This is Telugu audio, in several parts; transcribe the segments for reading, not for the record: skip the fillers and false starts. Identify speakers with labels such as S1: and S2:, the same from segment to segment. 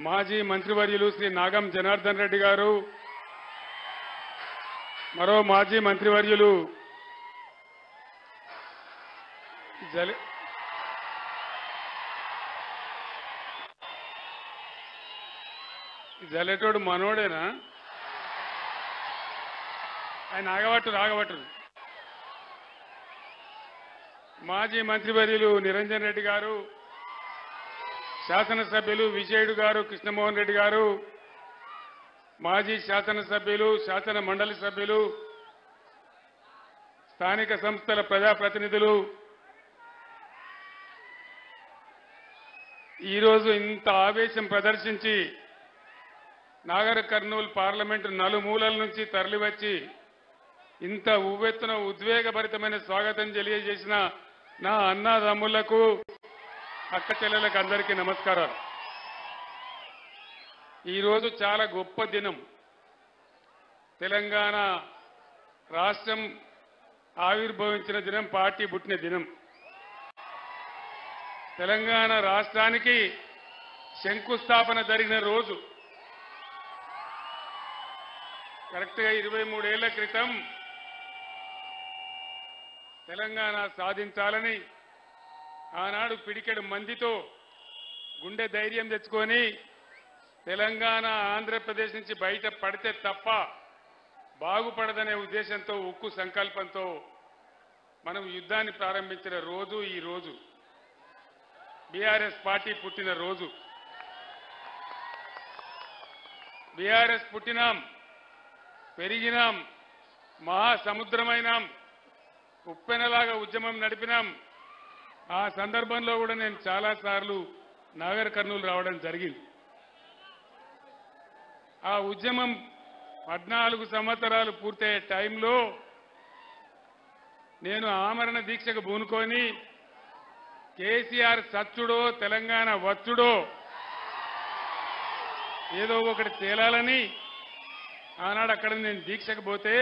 S1: మాజీ మంత్రివర్యులు శ్రీ నాగం జనార్దన్ రెడ్డి గారు, మరో మాజీ మంత్రివర్యులు జలెటోడు మనోడేనా? ఆయన ఆగబట్టు. మాజీ మంత్రివర్యులు నిరంజన్ రెడ్డి గారు, శాసనసభ్యులు విజయుడు గారు, కృష్ణమోహన్ రెడ్డి గారు, మాజీ శాసనసభ్యులు, శాసన మండలి సభ్యులు, స్థానిక సంస్థల ప్రజాప్రతినిధులు, ఈరోజు ఇంత ఆవేశం ప్రదర్శించి నాగర్ కర్నూలు పార్లమెంటు నలుమూలల నుంచి తరలివచ్చి ఇంత ఉవ్వెత్తున ఉద్వేగభరితమైన స్వాగతం తెలియజేసిన నా అన్నదమ్ములకు, అక్క చెల్లెలకు అందరికీ నమస్కారాలు. ఈరోజు చాలా గొప్ప దినం. తెలంగాణ రాష్ట్రం ఆవిర్భవించిన దినం, పార్టీ పుట్టిన దినం. తెలంగాణ రాష్ట్రానికి శంకుస్థాపన జరిగిన రోజు. కరెక్ట్గా 23 ఏళ్ల క్రితం తెలంగాణ సాధించాలని ఆనాడు పిడికెడు మందితో గుండె ధైర్యం తెచ్చుకొని తెలంగాణ ఆంధ్రప్రదేశ్ నుంచి బయట పడితే తప్ప బాగుపడదనే ఉద్దేశంతో, ఉక్కు సంకల్పంతో మనం యుద్ధాన్ని ప్రారంభించిన రోజు ఈ రోజు. బీఆర్ఎస్ పార్టీ పుట్టిన రోజు. బీఆర్ఎస్ పుట్టినాం, పెరిగినాం, మహాసముద్రమైనాం, ఉప్పెనలాగా ఉద్యమం నడిపినాం. ఆ సందర్భంలో కూడా నేను చాలాసార్లు నాగర్ కర్నూలు రావడం జరిగింది. ఆ ఉద్యమం 14 సంవత్సరాలు పూర్తయ్యే టైంలో నేను ఆమరణ దీక్షకు పూనుకొని కేసీఆర్ సచ్చుడో తెలంగాణ వచ్చుడో ఏదో ఒకటి తేలాలని ఆనాడు అక్కడ నేను దీక్షకు పోతే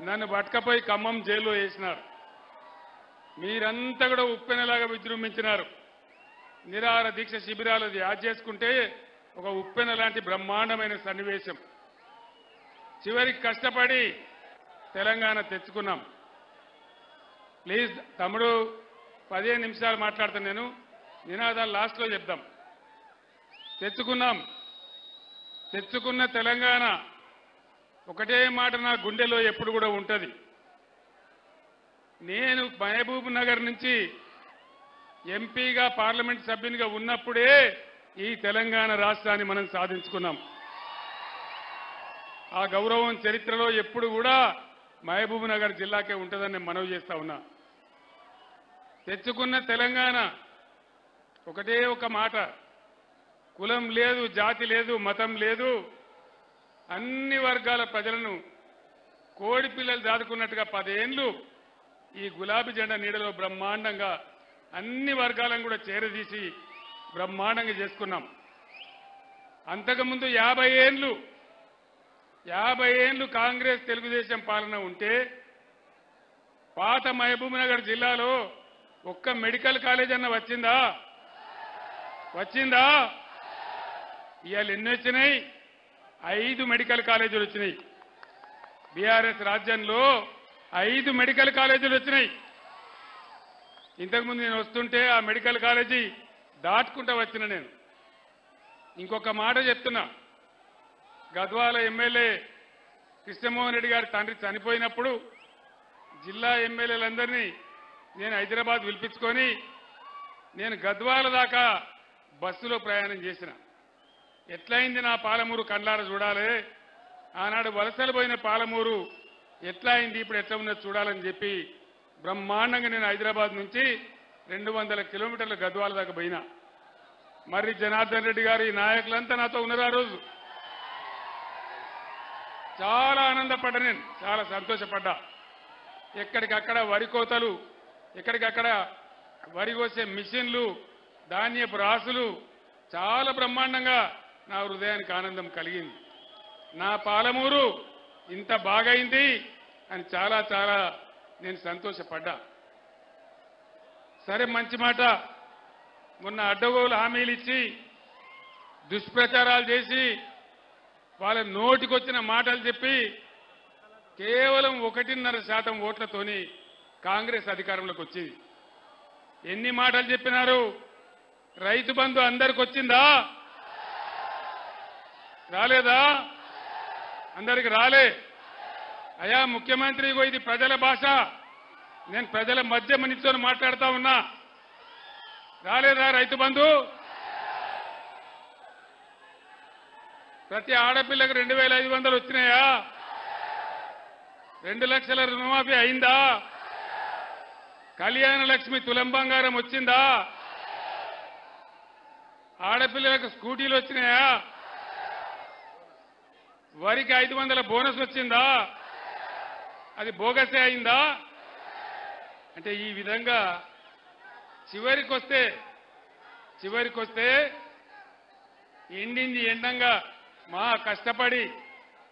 S1: నన్ను పట్టుకపోయి ఖమ్మం జైల్లో వేసినారు. మీరంతా కూడా ఉప్పెనలాగా విజృంభించినారు. నిరాహార దీక్ష శిబిరాలు యాద్ చేసుకుంటే ఒక ఉప్పెన లాంటి బ్రహ్మాండమైన సన్నివేశం. చివరికి కష్టపడి తెలంగాణ తెచ్చుకున్నాం. ప్లీజ్ తమ్ముడు 15 నిమిషాలు మాట్లాడతాను నేను. నినాదాలు లాస్ట్లో చెప్దాం. తెచ్చుకున్న తెలంగాణ ఒకటే మాట నా గుండెలో ఎప్పుడు కూడా ఉంటుంది. నేను మహబూబ్ నగర్ నుంచి ఎంపీగా, పార్లమెంట్ సభ్యునిగా ఉన్నప్పుడే ఈ తెలంగాణ రాష్ట్రాన్ని మనం సాధించుకున్నాం. ఆ గౌరవం చరిత్రలో ఎప్పుడు కూడా మహబూబ్ నగర్ జిల్లాకే ఉంటుందని నేను మనవి చేస్తా ఉన్నా. తెచ్చుకున్న తెలంగాణ ఒకటే ఒక మాట, కులం లేదు, జాతి లేదు, మతం లేదు, అన్ని వర్గాల ప్రజలను కోడి పిల్లలు దాదుకున్నట్టుగా 10 ఏళ్లు ఈ గులాబీ జెండా నీడలో బ్రహ్మాండంగా అన్ని వర్గాలను కూడా చేరదీసి బ్రహ్మాండంగా చేసుకున్నాం. అంతకుముందు 50 ఏళ్లు కాంగ్రెస్ తెలుగుదేశం పాలన ఉంటే పాత మహబూబ్ నగర్ జిల్లాలో ఒక్క మెడికల్ కాలేజ్ అన్న వచ్చిందా? ఇవాళ ఎన్ని వచ్చినాయి? 5 మెడికల్ కాలేజీలు వచ్చినాయి. బీఆర్ఎస్ రాజ్యంలో 5 మెడికల్ కాలేజీలు వచ్చినాయి. ఇంతకుముందు నేను వస్తుంటే ఆ మెడికల్ కాలేజీ దాటుకుంటా వచ్చిన నేను. ఇంకొక మాట చెప్తున్నా, గద్వాల ఎమ్మెల్యే కృష్ణమోహన్ రెడ్డి గారి తండ్రి చనిపోయినప్పుడు జిల్లా ఎమ్మెల్యేలందరినీ నేను హైదరాబాద్ పిలిపించుకొని నేను గద్వాల దాకా బస్సులో ప్రయాణం చేసిన. ఎట్లయింది నా పాలమూరు కండ్లార చూడాలి, ఆనాడు వలసలు పోయిన పాలమూరు ఎట్లా అయింది, ఇప్పుడు ఎట్లా ఉన్నది చూడాలని చెప్పి బ్రహ్మాండంగా నేను హైదరాబాద్ నుంచి 200 కిలోమీటర్ల గద్వాల దాకా పోయినా. మరి జనార్దన్ రెడ్డి గారు, ఈ నాయకులంతా నాతో ఉన్నారు. ఆ రోజు చాలా ఆనందపడ్డా, నేను చాలా సంతోషపడ్డా. ఎక్కడికక్కడ వరి కోతలు, ఎక్కడికక్కడ వరి కోసే మిషన్లు, ధాన్యపు రాసులు, చాలా బ్రహ్మాండంగా నా హృదయానికి ఆనందం కలిగింది. నా పాలమూరు ఇంత బాగైంది అని చాలా చాలా నేను సంతోషపడ్డా. సరే, మంచి మాట. మొన్న అడ్డగోలు హామీలు ఇచ్చి దుష్ప్రచారాలు చేసి వాళ్ళ నోటికొచ్చిన మాటలు చెప్పి కేవలం 1.5% ఓట్లతోని కాంగ్రెస్ అధికారంలోకి వచ్చింది. ఎన్ని మాటలు చెప్పినారు? రైతు బంధు అందరికి వచ్చిందా? రాలేదా? అందరికి రాలే. అయ్యా ముఖ్యమంత్రి, ఇది ప్రజల భాష, నేను ప్రజల మధ్య నిల్చొని మాట్లాడుతా ఉన్నా. రాలేదా రైతు బంధు? ప్రతి ఆడపిల్లకు 2,500 వచ్చినాయా? 2 లక్షల రుణమాఫీ అయిందా? కళ్యాణ లక్ష్మి తులం బంగారం వచ్చిందా? ఆడపిల్లలకు స్కూటీలు వచ్చినాయా? వరికి 500 బోనస్ వచ్చిందా? అది బోగసే అయిందా? అంటే ఈ విధంగా చివరికొస్తే ఎండింది ఎండంగా మా కష్టపడి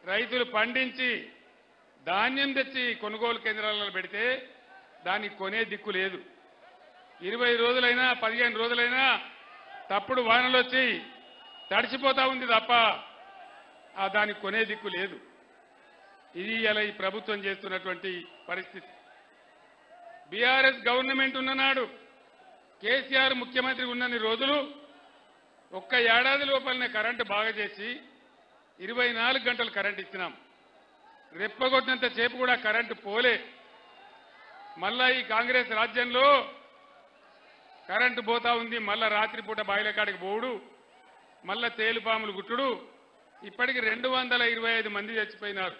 S1: రైతులు పండించి ధాన్యం తెచ్చి కొనుగోలు కేంద్రాలలో పెడితే దానికి కొనే దిక్కు లేదు. 20 రోజులైనా 15 రోజులైనా తప్పుడు వానలు వచ్చి తడిసిపోతా ఉంది తప్ప దానికి కొనే దిక్కు లేదు. ఇది ఇలా ఈ ప్రభుత్వం చేస్తున్నటువంటి పరిస్థితి. బీఆర్ఎస్ గవర్నమెంట్ ఉన్ననాడు, కేసీఆర్ ముఖ్యమంత్రి ఉన్నన్ని రోజులు ఒక్క ఏడాది లోపలనే కరెంటు బాగా చేసి 24 గంటలు కరెంటు ఇచ్చినాం. రెప్పగొట్టినంత సేపు కూడా కరెంటు పోలే. మళ్ళా ఈ కాంగ్రెస్ రాజ్యంలో కరెంటు పోతా ఉంది. మళ్ళా రాత్రిపూట బాయిల కాడికి పోవుడు, మళ్ళా తేలుపాములు గుట్టుడు. ఇప్పటికి 225 మంది చచ్చిపోయినారు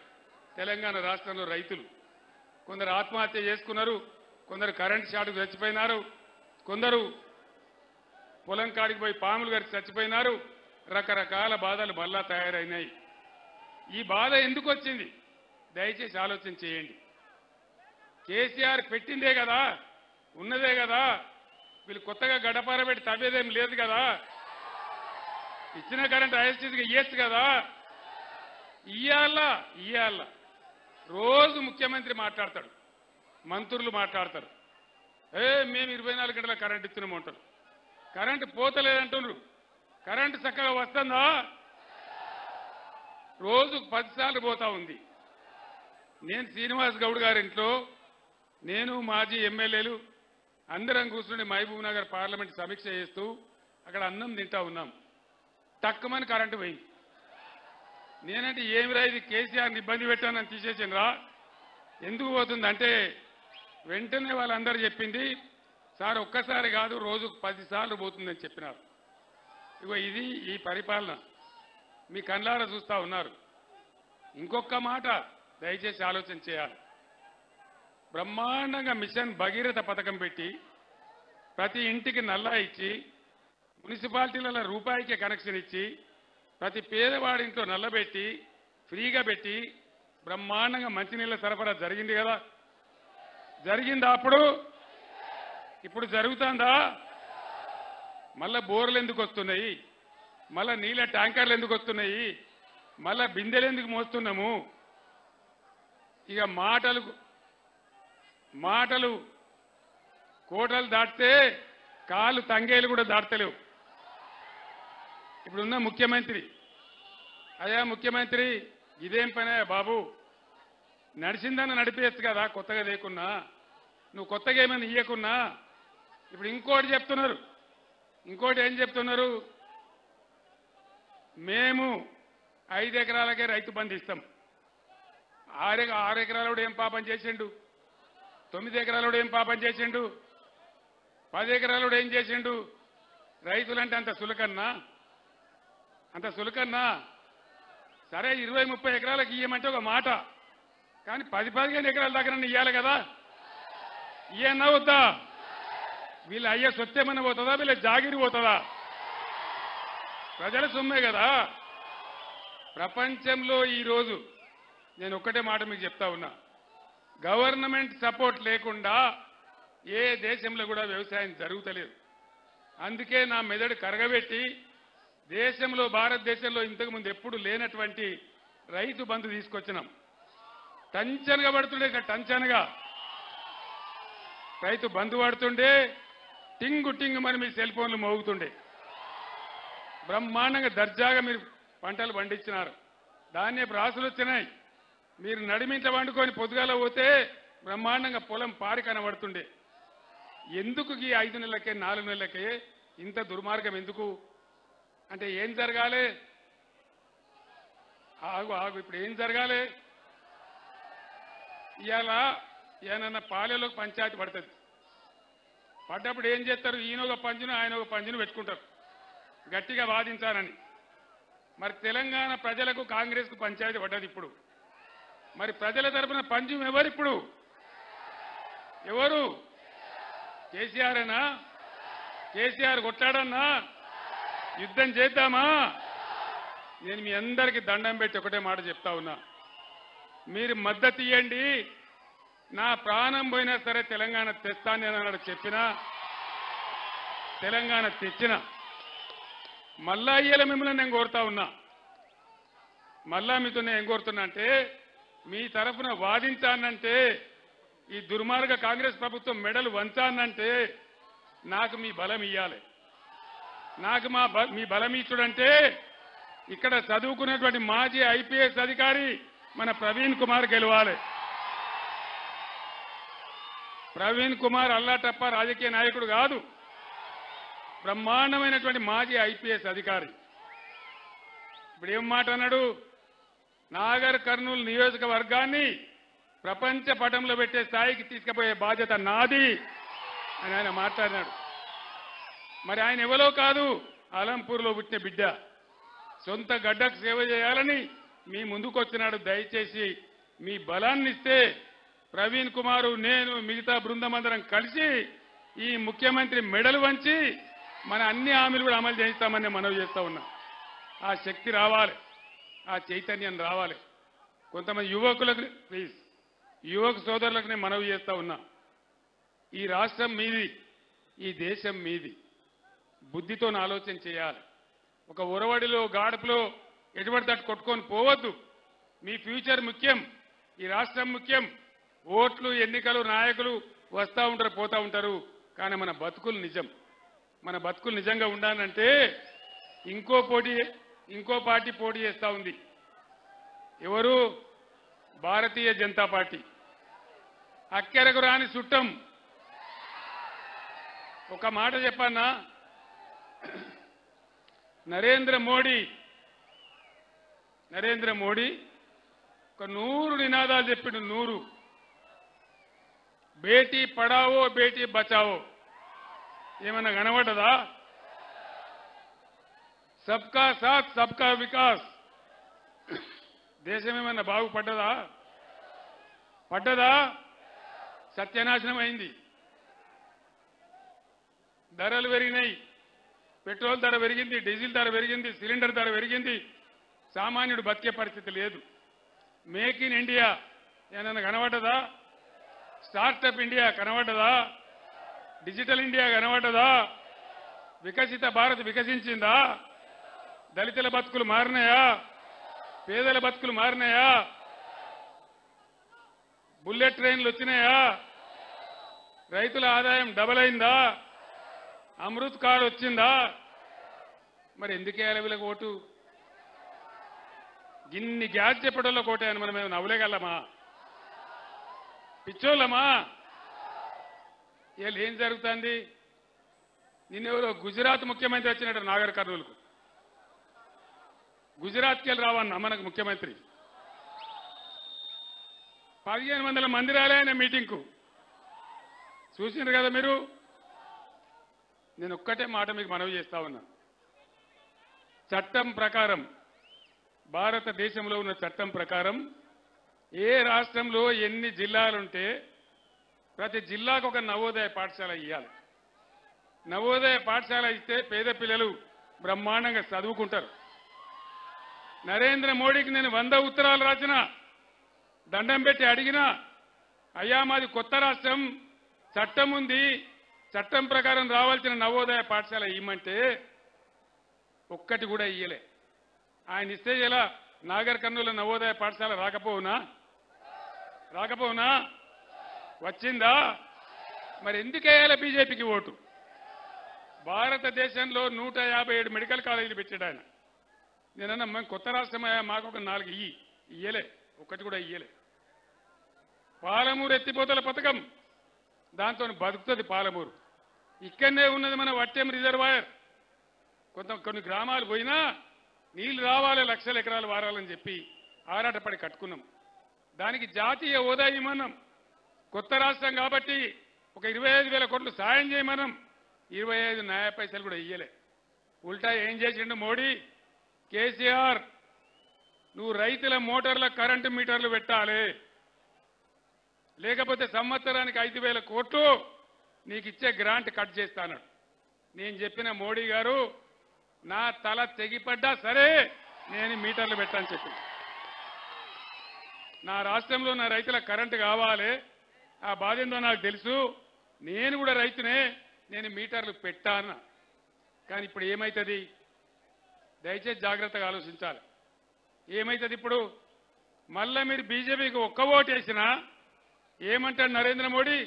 S1: తెలంగాణ రాష్ట్రంలో రైతులు. కొందరు ఆత్మహత్య చేసుకున్నారు, కొందరు కరెంటు షాటుకు చచ్చిపోయినారు, కొందరు పొలం కాడికి పోయి పాములు గారికి చచ్చిపోయినారు. రకరకాల బాధలు మళ్ళా తయారైనాయి. ఈ బాధ ఎందుకు వచ్చింది? దయచేసి ఆలోచన చేయండి. కేసీఆర్ పెట్టిందే కదా, ఉన్నదే కదా, వీళ్ళు కొత్తగా గడపార పెట్టి తవ్వేదేం లేదు కదా. ఇచ్చిన కరెంట్ ఐఎస్టీసీకి ఇయ్యచ్చు కదా. ఇయ్యాల రోజు ముఖ్యమంత్రి మాట్లాడతాడు, మంత్రులు మాట్లాడతారు. మేము 24 గంటల కరెంట్ ఇచ్చినామంటారు. కరెంటు పోతలేదంటున్నారు. కరెంటు చక్కగా వస్తుందా? రోజుకు 10 సార్లు పోతా ఉంది. నేను శ్రీనివాస్ గౌడ్ గారి ఇంట్లో, నేను మాజీ ఎమ్మెల్యేలు అందరం కూర్చుని మహబూబ్ నగర్ పార్లమెంట్ సమీక్ష చేస్తూ అక్కడ అన్నం తింటా ఉన్నాం. తక్కువని కరెంటు పోయింది. నేనంటే ఏమిరా ఇది, కేసీఆర్ని ఇబ్బంది పెట్టానని తీసేసిండ్రా, ఎందుకు పోతుందంటే వెంటనే వాళ్ళందరూ చెప్పింది, సార్ ఒక్కసారి కాదు రోజుకు 10 సార్లు పోతుందని చెప్పినారు. ఇగో ఇది ఈ పరిపాలన మీ కళ్ళారా చూస్తా ఉన్నారు. ఇంకొక మాట దయచేసి ఆలోచన చేయాలి. బ్రహ్మాండంగా మిషన్ భగీరథ పథకం పెట్టి ప్రతి ఇంటికి నల్లా ఇచ్చి, మున్సిపాలిటీలలో రూపాయికి కనెక్షన్ ఇచ్చి, ప్రతి పేదవాడింట్లో నల్లబెట్టి ఫ్రీగా పెట్టి బ్రహ్మాండంగా మంచినీళ్ళ సరఫరా జరిగింది కదా. జరిగిందా? అప్పుడు ఇప్పుడు జరుగుతుందా? మళ్ళా బోర్లు ఎందుకు వస్తున్నాయి? మళ్ళా నీళ్ళ ట్యాంకర్లు ఎందుకు వస్తున్నాయి? మళ్ళా బిందెలు ఎందుకు మోస్తున్నాము? ఇక మాటలు కోటలు దాటితే కాళ్ళు తంగేలు కూడా దాటలేవు. ఇప్పుడున్న ముఖ్యమంత్రి, అయ్యా ముఖ్యమంత్రి ఇదేం పనే బాబు, నడిచిందని నడిపేయచ్చు కదా కొత్తగా లేకున్నా, నువ్వు కొత్తగా ఏమైనా ఇయ్యకున్నా. ఇప్పుడు ఇంకోటి చెప్తున్నారు. ఇంకోటి ఏం చెప్తున్నారు? మేము 5 ఎకరాలకే రైతు బంధు ఇస్తాం. 6 ఎకరాలు ఏం పాపం చేసిండు? 9 ఎకరాలు ఏం పాపం చేసిండు? 10 ఎకరాలు ఏం చేసిండు? రైతులంటే అంత సులకన్నా? సరే 20-30 ఎకరాలకు ఇయ్యమంటే ఒక మాట, కానీ 10-15 ఎకరాల దగ్గర ఇయ్యాలి కదా. ఇయ్యన్నా వద్దా? వీళ్ళ అయ్యే సొత్తేమన్నా పోతుందా? వీళ్ళ జాగిరి పోతుందా? ప్రజల సొమ్మే కదా. ప్రపంచంలో ఈరోజు నేను ఒక్కటే మాట మీకు చెప్తా ఉన్నా, గవర్నమెంట్ సపోర్ట్ లేకుండా ఏ దేశంలో కూడా వ్యవసాయం జరుగుతలేదు. అందుకే నా మెదడు కరగబెట్టి దేశంలో, భారతదేశంలో ఇంతకుముందు ఎప్పుడు లేనటువంటి రైతు బంధు తీసుకొచ్చినాం. టంచనగా పడుతుండే, టంచనగా రైతు బంధు పడుతుండే, టింగు మరి మీ సెల్ ఫోన్లు మోగుతుండే. బ్రహ్మాండంగా దర్జాగా మీరు పంటలు పండించినారు. ధాన్యపు రాసులు వచ్చినాయి. మీరు నడిమింట వండుకొని పొద్దుగాల పోతే బ్రహ్మాండంగా పొలం పారి కనబడుతుండే. ఎందుకు ఈ 5 నెలలకే 4 నెలలకే ఇంత దుర్మార్గం ఎందుకు అంటే ఏం జరగాలి? ఆగు ఇప్పుడు ఏం జరగాలి? ఇవాళ ఏమన్నా పాలెలోకి పంచాయతీ పడుతుంది. పడ్డప్పుడు ఏం చేస్తారు? ఈయన ఒక పంచును ఆయన ఒక పంచును పెట్టుకుంటారు గట్టిగా వాదించాలని. మరి తెలంగాణ ప్రజలకు కాంగ్రెస్కు పంచాయతీ పడ్డది. ఇప్పుడు మరి ప్రజల తరపున పంచం ఎవరిప్పుడు? ఎవరు? కేసీఆర్నా? కేసీఆర్ కొట్లాడన్నా? యుద్ధం చేద్దామా? నేను మీ అందరికీ దండం పెట్టి ఒకటే మాట చెప్తా ఉన్నా, మీరు మద్దతు ఇవ్వండి. నా ప్రాణం పోయినా సరే తెలంగాణ తెస్తాను అన్నాడు. చెప్పినా తెలంగాణ తెచ్చిన మళ్ళా ఇయ్యాల మిమ్మల్ని నేను కోరుతా ఉన్నా. మళ్ళా మీతో నేను ఏం కోరుతున్నా అంటే, మీ తరఫున వాదించానంటే, ఈ దుర్మార్గ కాంగ్రెస్ ప్రభుత్వం మెడలు వంచానంటే నాకు మీ బలం ఇయ్యాలి. నాకు మీ బలం ఇచ్చుడంటే ఇక్కడ చదువుకున్నటువంటి మాజీ ఐపీఎస్ అధికారి మన ప్రవీణ్ కుమార్ గెలవాలి. ప్రవీణ్ కుమార్ అల్లాటప్ప రాజకీయ నాయకుడు కాదు, బ్రహ్మాండమైనటువంటి మాజీ ఐపీఎస్ అధికారి. ఇప్పుడు ఏం మాట అన్నాడు? నాగర్ కర్నూలు నియోజకవర్గాన్ని ప్రపంచ పటంలో పెట్టే స్థాయికి తీసుకుపోయే బాధ్యత నాది అని ఆయన మాట్లాడినాడు. మరి ఆయన ఎవరో కాదు, అలంపూర్లో పుట్టిన బిడ్డ. సొంత గడ్డకు సేవ చేయాలని మీ ముందుకు వచ్చినాడు. దయచేసి మీ బలాన్ని ఇస్తే ప్రవీణ్ కుమారు, నేను, మిగతా బృందమందరం కలిసి ఈ ముఖ్యమంత్రి మెడలు వంచి మన అన్ని హామీలు కూడా అమలు చేయిస్తామని మనవి చేస్తా ఉన్నా. ఆ శక్తి రావాలి, ఆ చైతన్యం రావాలి. కొంతమంది యువకులకు ప్లీజ్, యువక సోదరులకు నేను మనవి చేస్తా ఉన్నా, ఈ రాష్ట్రం మీది, ఈ దేశం మీది. బుద్ధితో ఆలోచన చేయాలి. ఒక ఉరవడిలో గాడపులో ఎటువంటి తట్టు కొట్టుకొని పోవద్దు. మీ ఫ్యూచర్ ముఖ్యం, ఈ రాష్ట్రం ముఖ్యం. ఓట్లు, ఎన్నికలు, నాయకులు వస్తూ ఉంటారు, పోతూ ఉంటారు. కానీ మన బతుకులు నిజం. మన బతుకులు నిజంగా ఉండాలంటే ఇంకో పార్టీ పోటీ చేస్తూ ఉంది. ఎవరు? భారతీయ జనతా పార్టీ. అక్కెరకు రాని చుట్టం. ఒక మాట చెప్పన్నా, నరేంద్ర మోడీ ఒక 100 నినాదాలు చెప్పిండు. 100. బేటీ పడావో బేటీ బచావో ఏమన్నా కనబడ్డదా? సబ్కా సాత్ సబ్కా వికాస్. దేశం ఏమన్నా బాగుపడ్డదా? పడ్డదా? సత్యనాశనం అయింది. ధరలు పెరిగినాయి. పెట్రోల్ ధర పెరిగింది, డీజిల్ ధర పెరిగింది, సిలిండర్ ధర పెరిగింది. సామాన్యుడు బతికే పరిస్థితి లేదు. మేక్ ఇన్ ఇండియా ఏమన్నా కనబడ్డదా? స్టార్టప్ ఇండియా కనబడ్డదా? డిజిటల్ ఇండియా కనబడ్డదా? వికసిత భారత్ వికసించిందా? దళితుల బతుకులు మారినాయా? పేదల బతుకులు మారినాయా? బుల్లెట్ ట్రైన్లు వచ్చినాయా? రైతుల ఆదాయం డబల్ అయిందా? అమృత్ కార్డు వచ్చిందా? మరి ఎందుకేయాలి వీళ్ళకి ఓటు? గిన్ని గ్యాస్ చెప్పడంలో కోటాయని మనం ఏమైనా నవ్వులేగలమా? పిచ్చోళ్ళమా? వీళ్ళు ఏం జరుగుతుంది? నిన్నెవరో గుజరాత్ ముఖ్యమంత్రి వచ్చినట్టు నాగర్ కర్నూలుకు. గుజరాత్కి వెళ్ళి రావన్నా మనకు ముఖ్యమంత్రి. 1500 మంది రాలే ఆయన మీటింగ్కు. చూసినారు కదా మీరు. నేను ఒక్కటే మాట మీకు మనవి చేస్తా ఉన్నా. చట్టం ప్రకారం, భారతదేశంలో ఉన్న చట్టం ప్రకారం ఏ రాష్ట్రంలో ఎన్ని జిల్లాలుంటే ప్రతి జిల్లాకు ఒక నవోదయ పాఠశాల ఇవ్వాలి. నవోదయ పాఠశాల ఇస్తే పేద పిల్లలు బ్రహ్మాండంగా చదువుకుంటారు. నరేంద్ర మోడీకి నేను 100 ఉత్తరాలు రాసిన, దండం పెట్టి అడిగినా, అయ్యా మాది కొత్త రాష్ట్రం, చట్టం ఉంది, చట్టం ప్రకారం రావాల్సిన నవోదయ పాఠశాల ఇవ్వమంటే ఒక్కటి కూడా ఇయ్యలే. ఆయన ఇస్తే ఎలా నాగర్ కర్నూలు నవోదయ పాఠశాల రాకపోవునా? వచ్చిందా? మరి ఎందుకు వేయాలి బీజేపీకి ఓటు? భారతదేశంలో 157 మెడికల్ కాలేజీలు పెట్టాడు ఆయన. నేనన్నా మేము కొత్త రాష్ట్రమయ్యా, మాకు ఒక 4 ఇయ్యలే, ఒక్కటి కూడా ఇయ్యలే. పాలమూరు ఎత్తిపోతల పథకం, దాంతో బతుకుతుంది పాలమూరు. ఇక్కడనే ఉన్నది మన వట్టెం రిజర్వాయర్. కొన్ని గ్రామాలు పోయినా నీళ్లు రావాలి, లక్షల ఎకరాలు వారాలని చెప్పి ఆరాటపడి కట్టుకున్నాం. దానికి జాతీయ హోదా ఇవ్వమన్నాం. కొత్త రాష్ట్రం కాబట్టి ఒక 25,000 కోట్లు సాయం చేయమన్నాం. 25 న్యాయ పైసలు కూడా ఇయ్యలే. ఉల్టా ఏం చేసిండు మోడీ? కేసీఆర్, నువ్వు రైతుల మోటార్ల కరెంటు మీటర్లు పెట్టాలి, లేకపోతే సంవత్సరానికి 5,000 కోట్లు నీకు ఇచ్చే గ్రాంట్ కట్ చేస్తాను. నేను చెప్పిన మోడీ గారు, నా తల తెగిపడ్డా సరే నేను మీటర్లు పెట్టాలని చెప్పి, నా రాష్ట్రంలో నా రైతుల కరెంటు కావాలి, ఆ బాధ ఏందో నాకు తెలుసు, నేను కూడా రైతునే, నేను మీటర్లు పెట్టాను. కానీ ఇప్పుడు ఏమవుతుంది? దయచేసి జాగ్రత్తగా ఆలోచించాలి. ఏమవుతుంది ఇప్పుడు? మళ్ళా మీరు బీజేపీకి ఒక్క ఓటు వేసినా ఏమంటాడు నరేంద్ర మోడీ?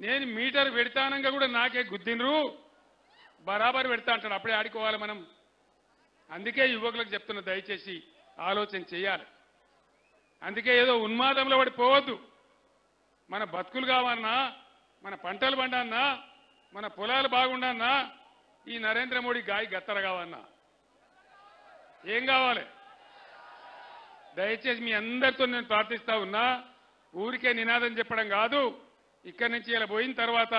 S1: నేను మీటర్ పెడతానంగా కూడా నాకే గుద్దినరు, బరాబర్ పెడతా అంటాడు. అప్పుడే ఆడుకోవాలి మనం. అందుకే యువకులకు చెప్తున్నా, దయచేసి ఆలోచన చేయాలి. అందుకే ఏదో ఉన్మాదంలో పడి పోవద్దు. మన బతుకులు కావన్నా, మన పంటలు పండన్నా, మన పొలాలు బాగుండన్నా, ఈ నరేంద్ర మోడీ గాయ గత్తర కావన్నా ఏం కావాలి? దయచేసి మీ అందరితో నేను ప్రార్థిస్తా ఉన్నా, ఊరికే నినాదం చెప్పడం కాదు. ఇక్కడి నుంచి ఇలా పోయిన తర్వాత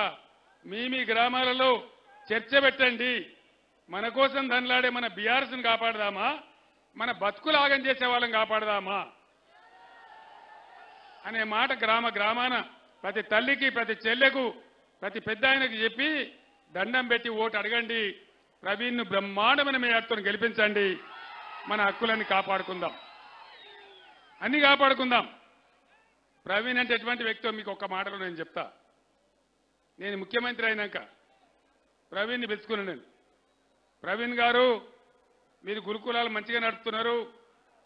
S1: మీ గ్రామాలలో చర్చ పెట్టండి. మన కోసం ధనలాడే మన బీఆర్ఎస్ని కాపాడదామా, మన బతుకులు ఆగం చేసే వాళ్ళని కాపాడదామా అనే మాట గ్రామాన ప్రతి తల్లికి, ప్రతి చెల్లెకు, ప్రతి పెద్ద ఆయనకు చెప్పి దండం పెట్టి ఓటు అడగండి. ప్రవీణ్ను బ్రహ్మాండమైన మేయర్తో గెలిపించండి. మన హక్కులన్నీ కాపాడుకుందాం, అన్ని కాపాడుకుందాం. ప్రవీణ్ అంటే ఎటువంటి వ్యక్తో మీకు ఒక్క మాటలో నేను చెప్తా. నేను ముఖ్యమంత్రి అయినాక ప్రవీణ్ని పిలుచుకున్నాను నేను. ప్రవీణ్ గారు, మీరు గురుకులాలు మంచిగా నడుపుతున్నారు,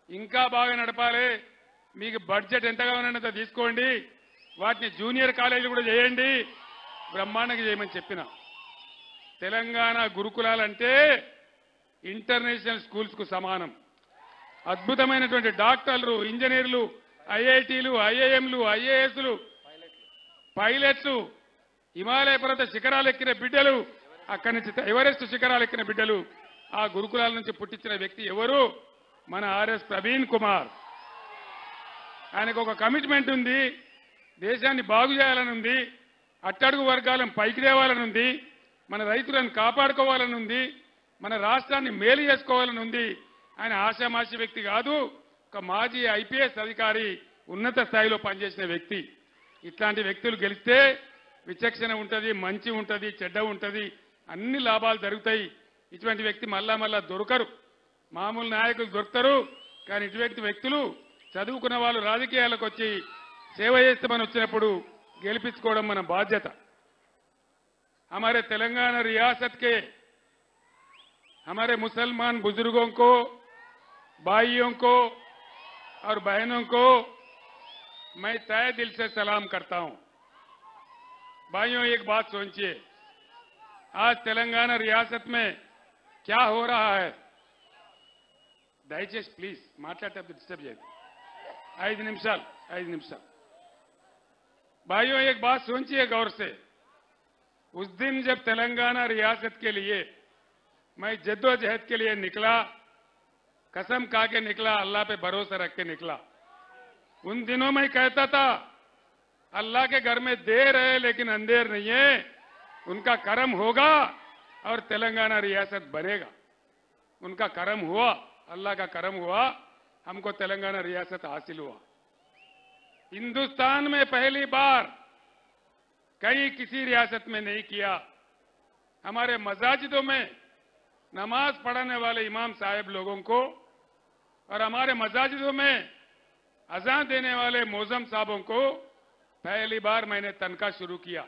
S1: ఇంకా బాగా నడపాలి, మీకు బడ్జెట్ ఎంత కావాలన్నదో తీసుకోండి, వాటిని జూనియర్ కాలేజీలు కూడా చేయండి, బ్రహ్మాండంగా చేయమని చెప్పిన. తెలంగాణ గురుకులాలంటే ఇంటర్నేషనల్ స్కూల్స్కు సమానం. అద్భుతమైనటువంటి డాక్టర్లు, ఇంజనీర్లు, ఐఐటీలు, ఐఐఎంలు, ఐఏఎస్లు, పైలట్లు, హిమాలయ పర్వత శిఖరాలు ఎక్కిన బిడ్డలు, అక్కడి నుంచి ఎవరెస్ట్ శిఖరాలు ఎక్కిన బిడ్డలు ఆ గురుకులాల నుంచి పుట్టించిన వ్యక్తి ఎవరు? మన ఆర్ఎస్ ప్రవీణ్ కుమార్. ఆయనకు ఒక కమిట్మెంట్ ఉంది, దేశాన్ని బాగు చేయాలని ఉంది, అట్టడుగు వర్గాలను పైకి తేవాలని ఉంది, మన రైతులను కాపాడుకోవాలని ఉంది, మన రాష్ట్రాన్ని మేలు చేసుకోవాలని ఉంది. ఆయన ఆశామాషి వ్యక్తి కాదు, ఒక మాజీ ఐపీఎస్ అధికారి, ఉన్నత స్థాయిలో పనిచేసిన వ్యక్తి. ఇట్లాంటి వ్యక్తులు గెలిస్తే విచక్షణ ఉంటుంది, మంచి ఉంటుంది, చెడ్డ ఉంటుంది, అన్ని లాభాలు జరుగుతాయి. ఇటువంటి వ్యక్తి మళ్ళా దొరకరు. మామూలు నాయకులు దొరుకుతారు, కానీ ఇటువంటి వ్యక్తులు చదువుకున్న వాళ్ళు రాజకీయాలకు వచ్చి సేవ చేస్తామని వచ్చినప్పుడు గెలిపించుకోవడం మన బాధ్యత. हमारे तेलंगाना रियासत के हमारे मुसलमान बुजुर्गों को, भाइयों को और बहनों को मैं तहे दिल से सलाम करता हूं. भाइयों, एक बात सोचिए, आज तेलंगाना रियासत में क्या हो रहा है? దయచేసి ప్లీజ్ మాట్లాడేటప్పుడు డిస్టర్బ్ చేయదు. 5 నిమిషాలు. भाइयों, एक बात सोचिए गौर से. उस दिन जब तेलंगाना रियासत के लिए मैं जद्दोजहद के लिए निकला, कसम खा के निकला, अल्लाह पे भरोसा रख के निकला. उन दिनों मैं कहता था अल्लाह के घर में देर है लेकिन अंधेर नहीं है, उनका करम होगा और तेलंगाना रियासत बनेगा. उनका करम हुआ, अल्लाह का करम हुआ, हमको तेलंगाना रियासत हासिल हुआ. हिंदुस्तान में पहली बार, कहीं किसी रियासत में नहीं किया. हमारे मसाजिदों में नमाज पढ़ाने वाले इमाम साहब लोगों को और हमारे मसाजिदों में अजान देने वाले मौजम साहबों को पहली बार मैंने तनख्वाह शुरू किया.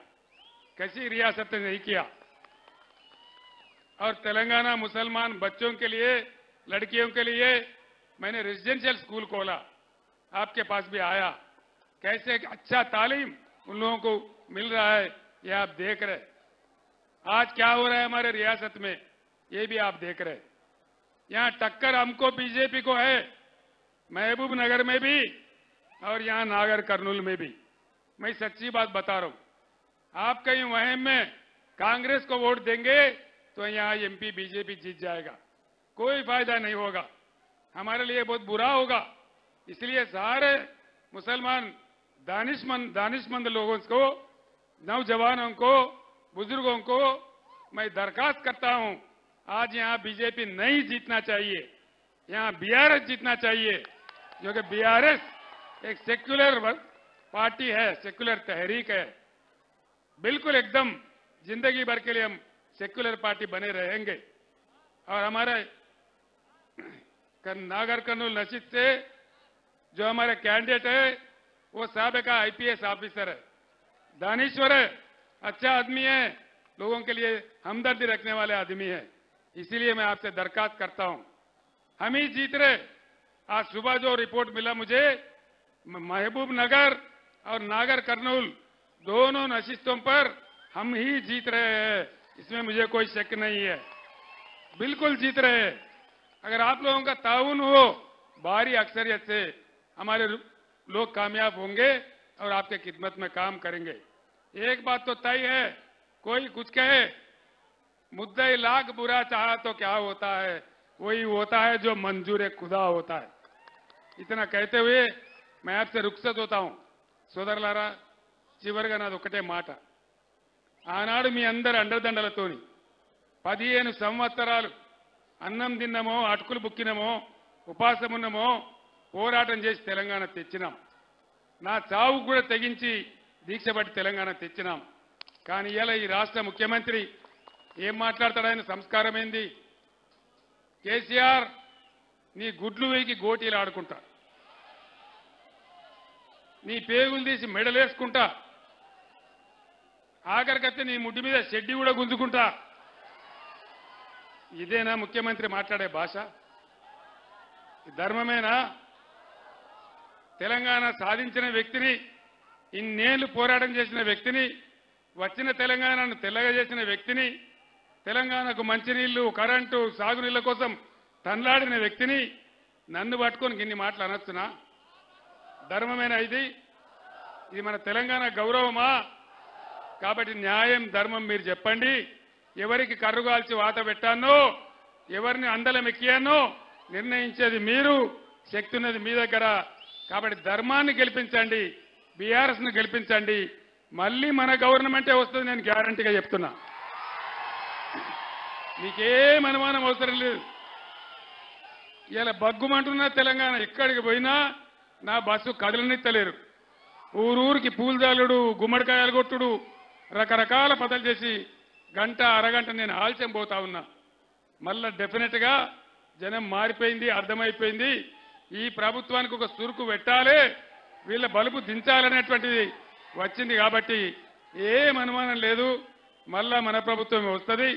S1: किसी रियासत ने नहीं किया. और तेलंगाना मुसलमान बच्चों के लिए, लड़कियों के लिए मैंने रेजिडेंशियल स्कूल खोला. आपके पास भी आया. कैसे अच्छा तालीम उन लोगों को मिल रहा है, ये आप देख रहे. आज क्या हो रहा है हमारे रियासत में, ये भी आप देख रहे हैं। यहां टक्कर हमको बीजेपी को है, महबूब नगर में भी और यहां नागर कर्नूल में भी। मैं सच्ची बात बता रहा हूं। आप कहीं वहम में कांग्रेस को वोट देंगे तो यहां एमपी बीजेपी जीत जाएगा, कोई फायदा नहीं होगा, हमारे लिए बहुत बुरा होगा। इसलिए सारे मुसलमान दानिशमंद लोगों को, नौजवानों को, बुजुर्गों को मैं दरखास्त करता हूं, आज यहां बीजेपी नहीं जीतना चाहिए, यहां बीआरएस जीतना चाहिए, जो कि बीआरएस एक सेक्युलर पार्टी है, सेक्युलर तहरीक है। बिल्कुल एकदम जिंदगी भर के लिए हम सेक्युलर पार्टी बने रहेंगे। और हमारे नागर कर्नूल नशीद से जो हमारे कैंडिडेट है वो साबिका आईपीएस ऑफिसर है, दानिश्वर है, अच्छा आदमी है, लोगों के लिए हमदर्दी रखने वाले आदमी है। इसीलिए मैं आपसे दरखास्त करता हूं, हम ही जीत रहे। आज सुबह जो रिपोर्ट मिला मुझे, महबूब नगर और नागर कर्नूल दोनों नशिस्तों पर हम ही जीत रहे हैं, इसमें मुझे कोई शक नहीं है, बिल्कुल जीत रहे हैं। अगर आप लोगों का ताउन हो, भारी अक्सरियत से हमारे लोग कामयाब होंगे और आपके खिदमत में काम करेंगे। एक बात तो तय है, कोई कुछ कहे, मुद्दा लाख बुरा चाहा तो क्या होता है, वही होता है जो मंजूर खुदा होता है। इतना कहते हुए मैं आपसे रुखसत होता हूं। సోదరులారా, చివరిగా నాది ఒకటే మాట. ఆనాడు మీ అందరి అండదండలతోని 15 సంవత్సరాలు అన్నం తిన్నమో, అటుకులు బుక్కినమో, ఉపాసం ఉన్నమో, పోరాటం చేసి తెలంగాణ తెచ్చినాం. నా చావు కూడా తెగించి దీక్ష పట్టి తెలంగాణ తెచ్చినాం. కానీ ఇలా ఈ రాష్ట్ర ముఖ్యమంత్రి ఏం మాట్లాడతాడని సంస్కారం ఏంది? కేసీఆర్ నీ గుడ్లు వేకి గోటీలు ఆడుకుంటా, నీ పేగులు తీసి మెడలేసుకుంటా, ఆఖరికైతే నీ ముడ్డి మీద షెడ్డి కూడా గుంజుకుంటా. ఇదేనా ముఖ్యమంత్రి మాట్లాడే భాష? ధర్మమేనా? తెలంగాణ సాధించిన వ్యక్తిని, ఇన్నేళ్లు పోరాటం చేసిన వ్యక్తిని, వచ్చిన తెలంగాణను తెల్లగా చేసిన వ్యక్తిని, తెలంగాణకు మంచినీళ్లు, కరెంటు, సాగునీళ్ల కోసం తన్లాడిన వ్యక్తిని నన్ను పట్టుకొని ఇన్ని మాటలు అనొచ్చునా? ధర్మమేనా ఇది? ఇది మన తెలంగాణ గౌరవమా? కాబట్టి న్యాయం, ధర్మం మీరు చెప్పండి. ఎవరికి కర్రుగాల్చి వాత పెట్టానో, ఎవరిని అందలం ఎక్కియానో నిర్ణయించేది మీరు, శక్తి ఉన్నది మీ దగ్గర. కాబట్టి ధర్మాన్ని గెలిపించండి, బీఆర్ఎస్ ను గెలిపించండి, మళ్ళీ మన గవర్నమెంటే వస్తుంది, నేను గ్యారంటీగా చెప్తున్నా. మీకేం అనుమానం అవసరం లేదు. ఇలా బగ్గుమంటున్న తెలంగాణ ఎక్కడికి పోయినా నా బస్సు కదలనిత్తలేరు. ఊరూరికి పూలదాలుడు, గుమ్మడికాయలు కొట్టుడు, రకరకాల పదలు చేసి గంట అరగంట నేను ఆలస్యం పోతా ఉన్నా. మళ్ళా డెఫినెట్ గా జనం మారిపోయింది, అర్థమైపోయింది. ఈ ప్రభుత్వానికి ఒక సురుకు పెట్టాలి, వీళ్ళ బలుపు దించాలనేటువంటిది వచ్చింది. కాబట్టి ఏం అనుమానం లేదు, మళ్ళా మన ప్రభుత్వం వస్తుంది.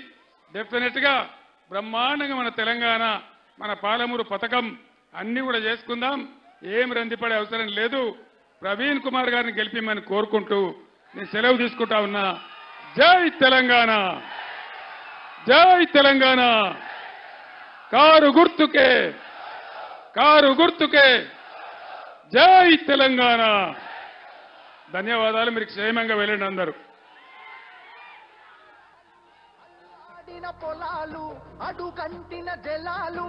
S1: డెఫినెట్ గా బ్రహ్మాండంగా మన తెలంగాణ, మన పాలమూరు పథకం అన్ని కూడా చేసుకుందాం. ఏం రందిపడే అవసరం లేదు. ప్రవీణ్ కుమార్ గారిని గెలిపిమని కోరుకుంటూ నేను సెలవు తీసుకుంటా ఉన్నా. జై తెలంగాణ, జై తెలంగాణ. కారు గుర్తుకే, కారు గుర్తుకే, జై తెలంగాణ. ధన్యవాదాలు. మీరు క్షేమంగా వెళ్ళండి అందరూ.
S2: పొలాలు, అడుగంటిన జలాలు.